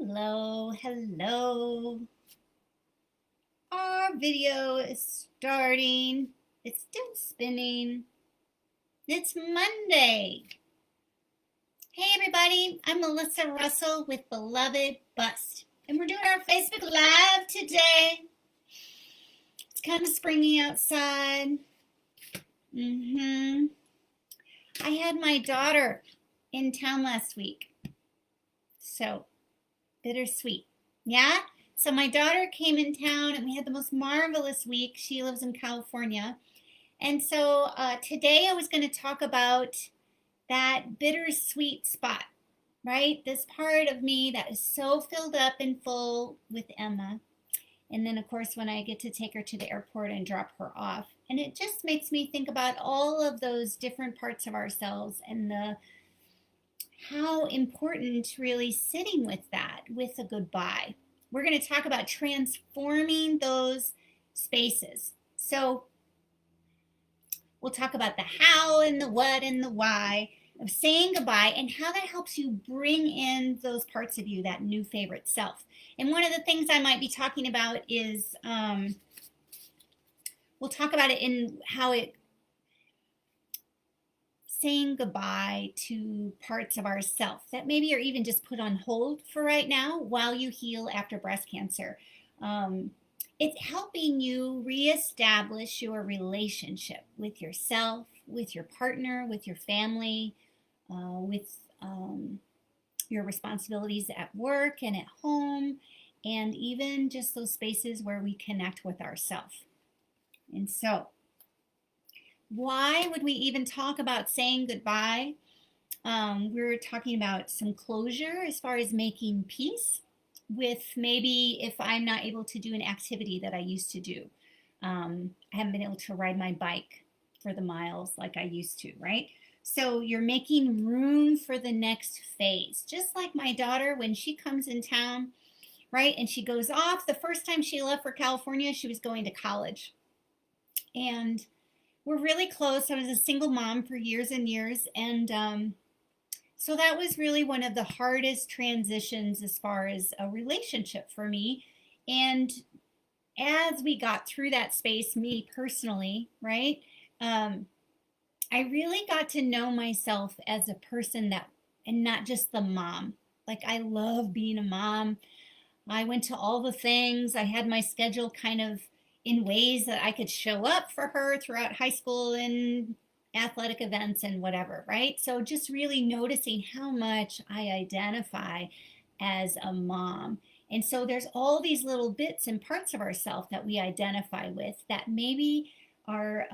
Hello, hello. Our video is starting. It's still spinning. It's Monday. Hey everybody, I'm Melissa Russell with Beloved Bust. And we're doing our Facebook Live today. It's kind of springy outside. I had my daughter in town last week. So, bittersweet. Yeah? So my daughter came in town and we had the most marvelous week. She lives in California. And so today I was going to talk about that bittersweet spot, right? This part of me that is so filled up and full with Emma. And then, of course, when I get to take her to the airport and drop her off. And it just makes me think about all of those different parts of ourselves and how important really sitting with that, with a goodbye. We're going to talk about transforming those spaces. So we'll talk about the how and the what and the why of saying goodbye and how that helps you bring in those parts of you, that new favorite self. And one of the things I might be talking about is we'll talk about it in how it saying goodbye to parts of ourself that maybe are even just put on hold for right now while you heal after breast cancer. It's helping you reestablish your relationship with yourself, with your partner, with your family, with your responsibilities at work and at home, and even just those spaces where we connect with ourselves. And so, why would we even talk about saying goodbye? We're talking about some closure as far as making peace with maybe if I'm not able to do an activity that I used to do. I haven't been able to ride my bike for the miles like I used to, right? So you're making room for the next phase. Just like my daughter, when she comes in town, right, and she goes off, the first time she left for California, she was going to college. And we're really close. I was a single mom for years and years. And so that was really one of the hardest transitions as far as a relationship for me. And as we got through that space, me personally, right, I really got to know myself as a person that, and not just the mom. Like, I love being a mom. I went to all the things. I had my schedule kind of in ways that I could show up for her throughout high school and athletic events and whatever, right? So just really noticing how much I identify as a mom. And so there's all these little bits and parts of ourselves that we identify with that maybe are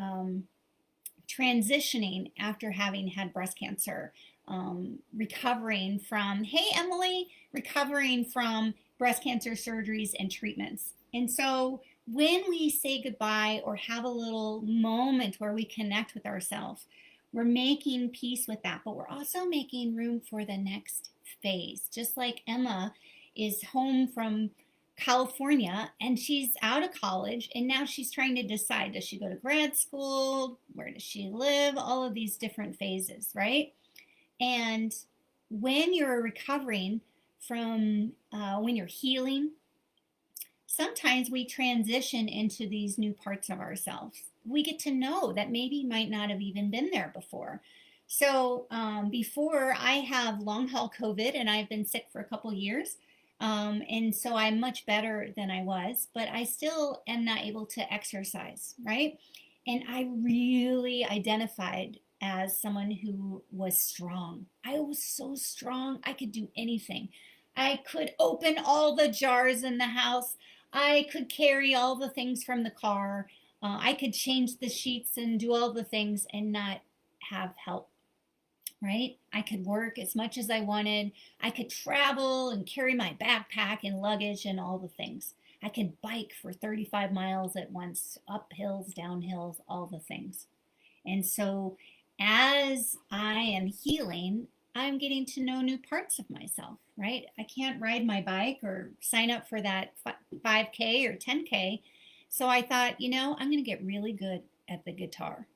transitioning after having had breast cancer, recovering from, hey, Emily, recovering from breast cancer surgeries and treatments. And so when we say goodbye or have a little moment where we connect with ourselves, we're making peace with that, but we're also making room for the next phase. Just like Emma is home from California and she's out of college and now she's trying to decide, does she go to grad school? Where does she live? All of these different phases, right? And when you're recovering from, when you're healing, sometimes we transition into these new parts of ourselves. We get to know that maybe might not have even been there before. So before I have long haul COVID and I've been sick for a couple years. And so I'm much better than I was, but I still am not able to exercise, right? And I really identified as someone who was strong. I was so strong, I could do anything. I could open all the jars in the house. I could carry all the things from the car. I could change the sheets and do all the things and not have help, right? I could work as much as I wanted. I could travel and carry my backpack and luggage and all the things. I could bike for 35 miles at once, up hills, down hills, all the things. And so as I am healing, I'm getting to know new parts of myself, right? I can't ride my bike or sign up for that 5K or 10K. So I thought, I'm going to get really good at the guitar.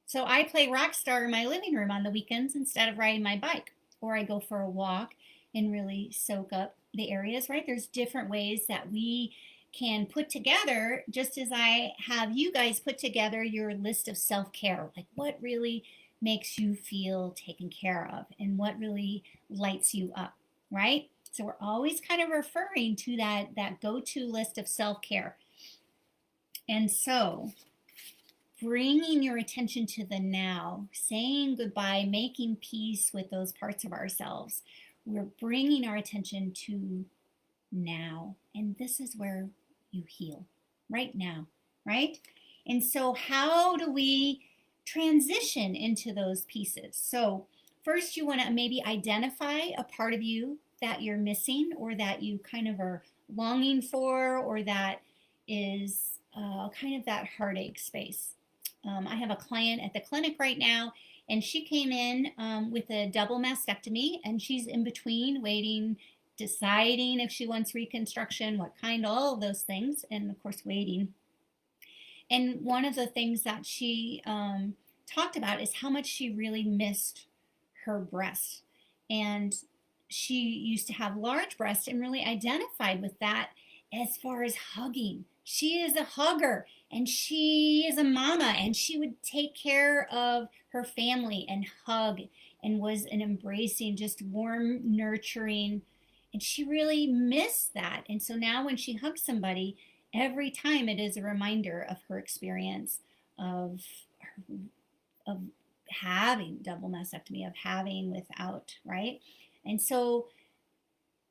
So I play rock star in my living room on the weekends instead of riding my bike. Or I go for a walk and really soak up the areas, right? There's different ways that we can put together, just as I have you guys put together your list of self-care, like what really makes you feel taken care of and what really lights you up, right? So we're always kind of referring to that go-to list of self-care. And so bringing your attention to the now, saying goodbye, making peace with those parts of ourselves, we're bringing our attention to now. And this is where you heal, right now, right? And so, how do we transition into those pieces? So, first, you want to maybe identify a part of you that you're missing or that you kind of are longing for, or that is kind of that heartache space. I have a client at the clinic right now, and she came in with a double mastectomy, and she's in between waiting, deciding if she wants reconstruction, what kind, all of those things, and of course, waiting. And one of the things that she talked about is how much she really missed her breasts. And she used to have large breasts and really identified with that as far as hugging. She is a hugger and she is a mama, and she would take care of her family and hug and was an embracing, just warm, nurturing. And she really missed that. And so now when she hugs somebody, every time it is a reminder of her experience of of having double mastectomy, of having without, right? And so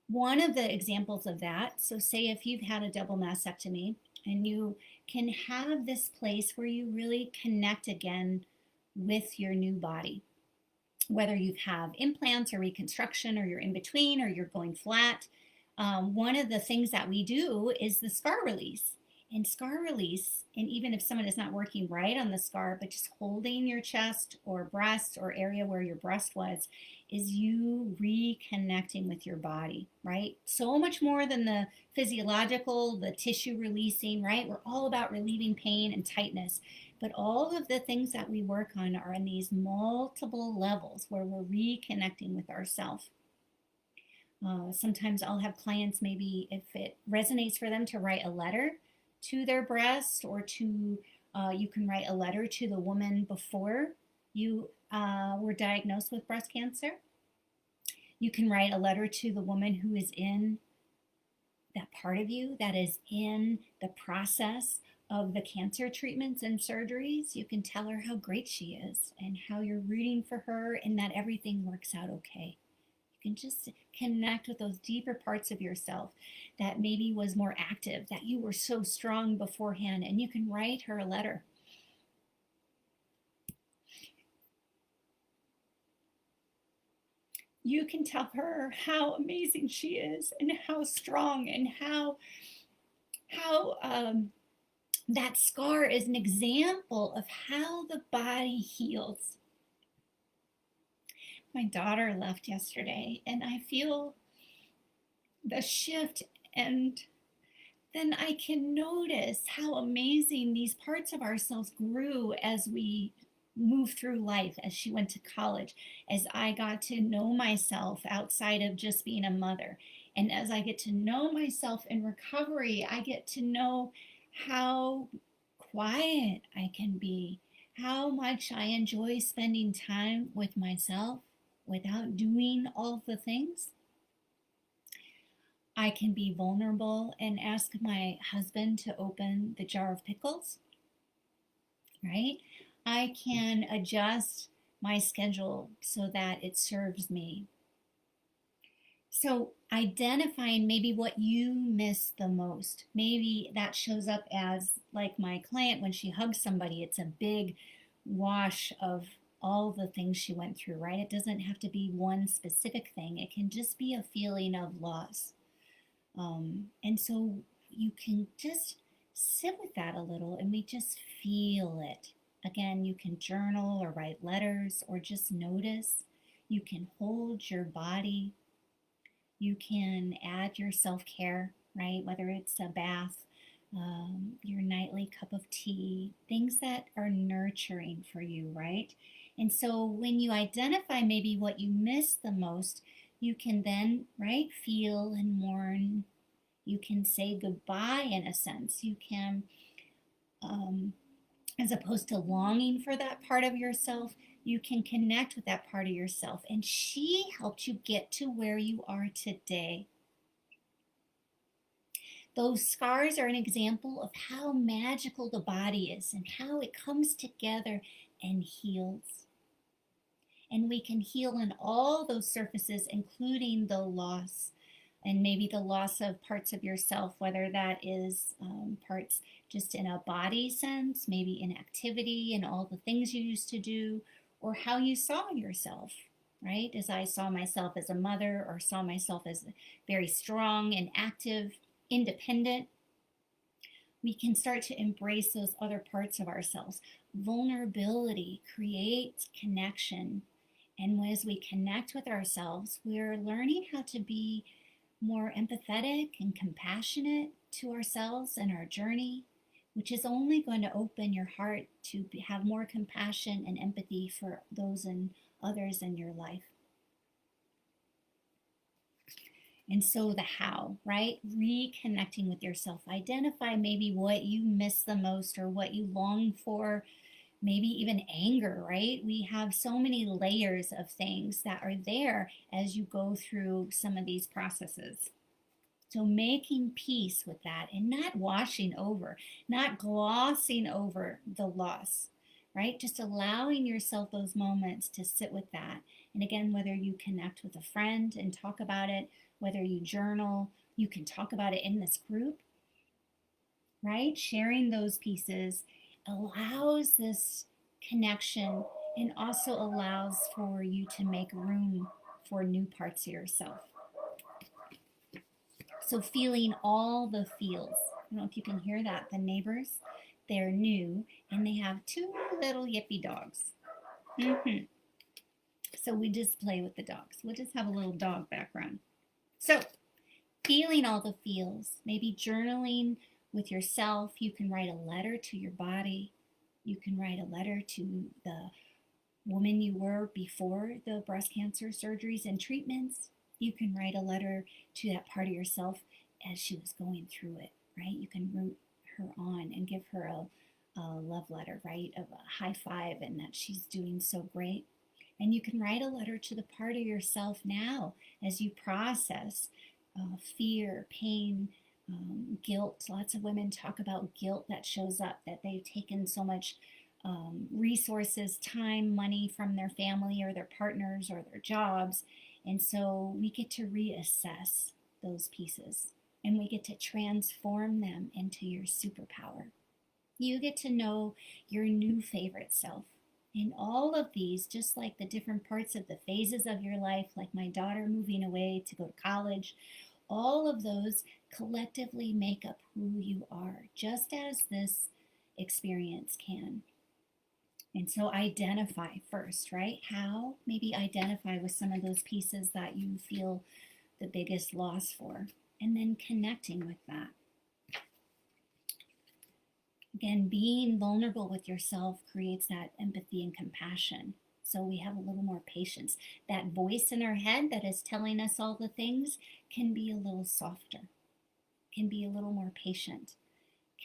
one of the examples of that, so say if you've had a double mastectomy and you can have this place where you really connect again with your new body, whether you have implants or reconstruction, or you're in between, or you're going flat. One of the things that we do is the scar release. And scar release, and even if someone is not working right on the scar, but just holding your chest or breast or area where your breast was, is you reconnecting with your body, right? So much more than the physiological, the tissue releasing, right? We're all about relieving pain and tightness. But all of the things that we work on are in these multiple levels where we're reconnecting with ourselves. Sometimes I'll have clients, maybe if it resonates for them, to write a letter to their breast, or to, you can write a letter to the woman before you were diagnosed with breast cancer. You can write a letter to the woman who is in that part of you that is in the process of the cancer treatments and surgeries. You can tell her how great she is and how you're rooting for her and that everything works out okay. You can just connect with those deeper parts of yourself that maybe was more active, that you were so strong beforehand, and you can write her a letter. You can tell her how amazing she is and how strong, and how that scar is an example of how the body heals. My daughter left yesterday, and I feel the shift, and then I can notice how amazing these parts of ourselves grew as we moved through life, as she went to college, as I got to know myself outside of just being a mother. And as I get to know myself in recovery, I get to know how quiet I can be, how much I enjoy spending time with myself without doing all the things. I can be vulnerable and ask my husband to open the jar of pickles, right? I can adjust my schedule so that it serves me. So identifying maybe what you miss the most. Maybe that shows up as, like my client, when she hugs somebody, it's a big wash of all the things she went through, right? It doesn't have to be one specific thing. It can just be a feeling of loss. And so you can just sit with that a little, and we just feel it. Again, you can journal or write letters or just notice. You can hold your body. You can add your self-care, right? Whether it's a bath, your nightly cup of tea, things that are nurturing for you, right? And so when you identify maybe what you miss the most, You can then, right, feel and mourn. You can say goodbye in a sense. You can, um, as opposed to longing for that part of yourself, you can connect with that part of yourself. And she helped you get to where you are today. Those scars are an example of how magical the body is and how it comes together and heals. And we can heal on all those surfaces, including the loss and maybe the loss of parts of yourself, whether that is parts just in a body sense, maybe in activity and all the things you used to do, or how you saw yourself, right? As I saw myself as a mother, or saw myself as very strong and active, independent. We can start to embrace those other parts of ourselves. Vulnerability creates connection. And as we connect with ourselves, we're learning how to be more empathetic and compassionate to ourselves and our journey, which is only going to open your heart to have more compassion and empathy for those and others in your life. And so the how, right? Reconnecting with yourself. Identify maybe what you miss the most or what you long for, maybe even anger, right? We have so many layers of things that are there as you go through some of these processes. So making peace with that and not washing over, not glossing over the loss, right? Just allowing yourself those moments to sit with that. And again, whether you connect with a friend and talk about it, whether you journal, you can talk about it in this group, right? Sharing those pieces allows this connection and also allows for you to make room for new parts of yourself. So feeling all the feels. I don't know if you can hear that. The neighbors, they're new and they have two little yippy dogs. So we just play with the dogs. We'll just have a little dog background. So feeling all the feels, maybe journaling with yourself. You can write a letter to your body. You can write a letter to the woman you were before the breast cancer surgeries and treatments. You can write a letter to that part of yourself as she was going through it, right? You can root her on and give her a love letter, right? Of a high five and that she's doing so great. And you can write a letter to the part of yourself now as you process fear, pain, guilt. Lots of women talk about guilt that shows up, that they've taken so much resources, time, money from their family or their partners or their jobs. And so we get to reassess those pieces and we get to transform them into your superpower. You get to know your new favorite self. In all of these, just like the different parts of the phases of your life, like my daughter moving away to go to college, all of those collectively make up who you are, just as this experience can. And so identify first, right? How? Maybe identify with some of those pieces that you feel the biggest loss for, and then connecting with that. Again, being vulnerable with yourself creates that empathy and compassion. So we have a little more patience. That voice in our head that is telling us all the things can be a little softer, can be a little more patient,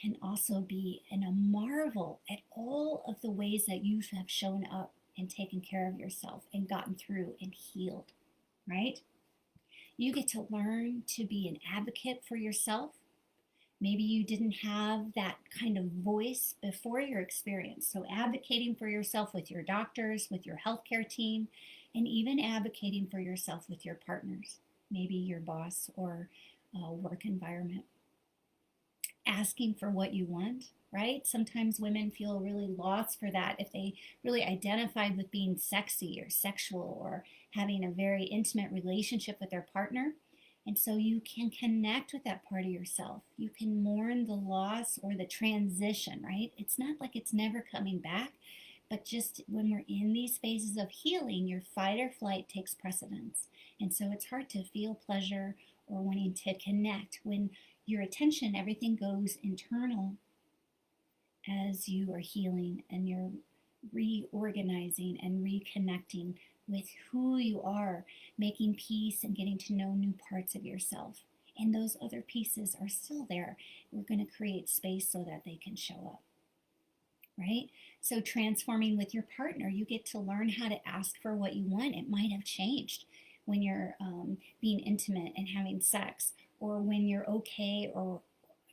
can also be in a marvel at all of the ways that you have shown up and taken care of yourself and gotten through and healed, right? You get to learn to be an advocate for yourself. Maybe you didn't have that kind of voice before your experience. So advocating for yourself with your doctors, with your healthcare team, and even advocating for yourself with your partners, maybe your boss or work environment. Asking for what you want, right? Sometimes women feel really lost for that if they really identified with being sexy or sexual or having a very intimate relationship with their partner. And so you can connect with that part of yourself. You can mourn the loss or the transition, right? It's not like it's never coming back, but just when we're in these phases of healing, your fight or flight takes precedence. And so it's hard to feel pleasure or wanting to connect when your attention, everything goes internal as you are healing and you're reorganizing and reconnecting with who you are, making peace and getting to know new parts of yourself. And those other pieces are still there. We're going to create space so that they can show up, right? So, transforming with your partner, you get to learn how to ask for what you want. It might have changed when you're being intimate and having sex, or when you're okay or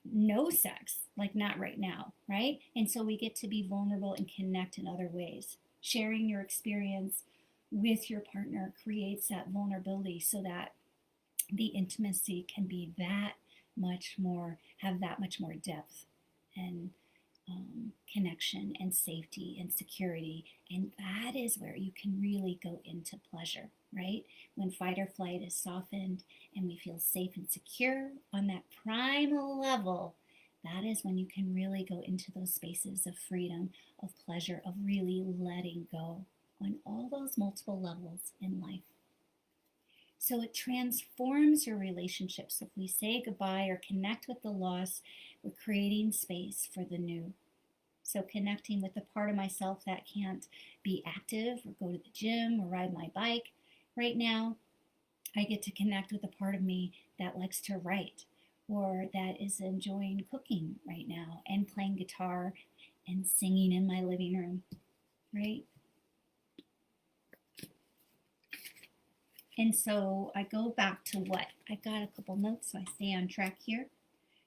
no sex, like not right now, right? And so we get to be vulnerable and connect in other ways. Sharing your experience with your partner creates that vulnerability so that the intimacy can be that much more, have that much more depth and connection and safety and security. And that is where you can really go into pleasure, right? When fight or flight is softened and we feel safe and secure on that primal level, that is when you can really go into those spaces of freedom, of pleasure, of really letting go on all those multiple levels in life. So it transforms your relationships. If we say goodbye or connect with the loss, we're creating space for the new. So connecting with the part of myself that can't be active or go to the gym or ride my bike right now, I get to connect with the part of me that likes to write or that is enjoying cooking right now and playing guitar and singing in my living room, right? And so I go back to what? I got a couple notes so I stay on track here.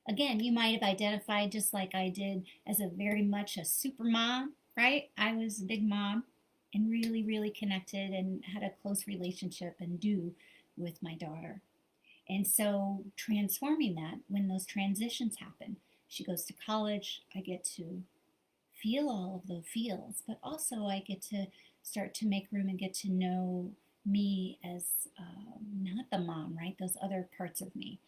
Again, you might have identified just like I did as a very much a super mom, right? I was a big mom and really, really connected and had a close relationship and do with my daughter. And so transforming that when those transitions happen, she goes to college, I get to feel all of the feels, but also I get to start to make room and get to know me as not the mom, right? Those other parts of me.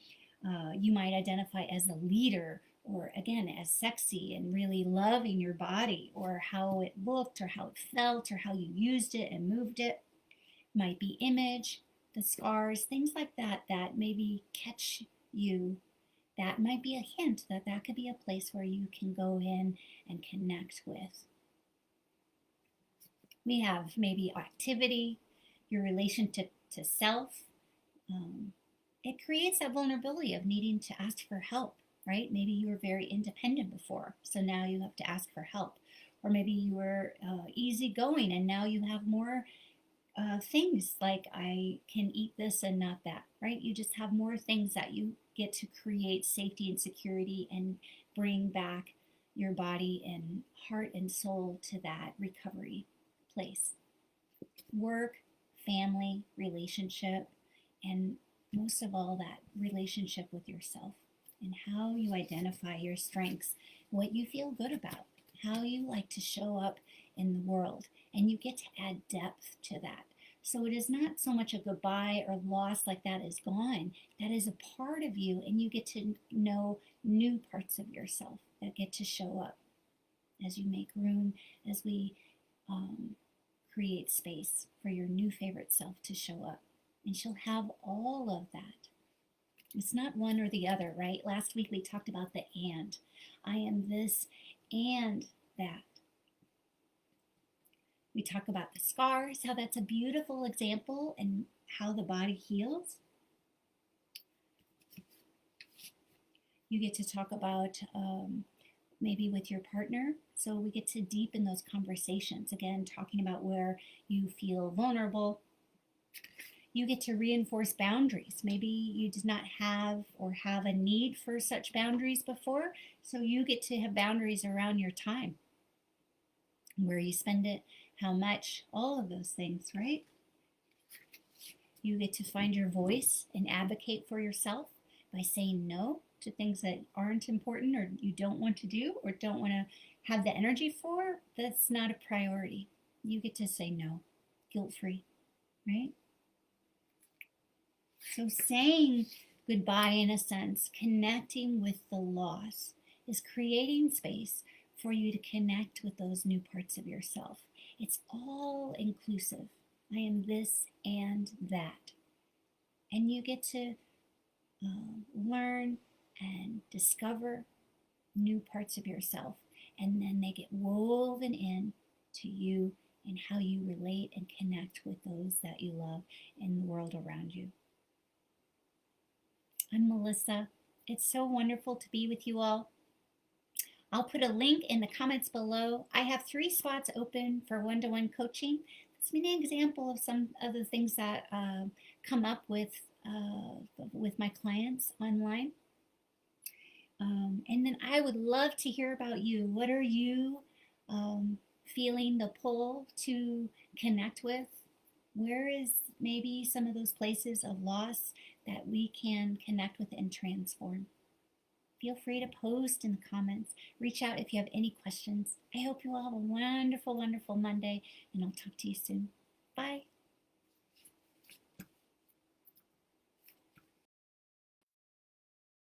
You might identify as a leader, or again, as sexy and really loving your body, or how it looked, or how it felt, or how you used it and moved it. Might be image, the scars, things like that, that maybe catch you. That might be a hint that that could be a place where you can go in and connect with. We have maybe activity, your relationship to self. It creates that vulnerability of needing to ask for help, right? Maybe you were very independent before, so now you have to ask for help. Or maybe you were easygoing and now you have more things like I can eat this and not that, right? You just have more things that you get to create safety and security and bring back your body and heart and soul to that recovery place. Work, family, relationship, and most of all, that relationship with yourself and how you identify your strengths, what you feel good about, how you like to show up in the world. And you get to add depth to that. So it is not so much a goodbye or loss like that is gone. That is a part of you, and you get to know new parts of yourself that get to show up as you make room, as we create space for your new favorite self to show up. And she'll have all of that. It's not one or the other, right? Last week we talked about the and. I am this and that. We talk about the scars, how that's a beautiful example and how the body heals. You get to talk about maybe with your partner. So we get to deepen those conversations. Again, talking about where you feel vulnerable. You get to reinforce boundaries. Maybe you did not have or have a need for such boundaries before. So you get to have boundaries around your time, where you spend it, how much, all of those things, right? You get to find your voice and advocate for yourself by saying no to things that aren't important or you don't want to do or don't want to have the energy for. That's not a priority. You get to say no, guilt-free, right? So saying goodbye, in a sense, connecting with the loss, is creating space for you to connect with those new parts of yourself. It's all inclusive. I am this and that. And you get to learn and discover new parts of yourself. And then they get woven in to you and how you relate and connect with those that you love in the world around you. I'm Melissa. It's so wonderful to be with you all. I'll put a link in the comments below. I have 3 spots open for one-to-one coaching. That's an example of some of the things that come up with my clients online. And then I would love to hear about you. What are you feeling the pull to connect with? Where is maybe some of those places of loss that we can connect with and transform? Feel free to post in the comments. Reach out if you have any questions. I hope you all have a wonderful, wonderful Monday, and I'll talk to you soon.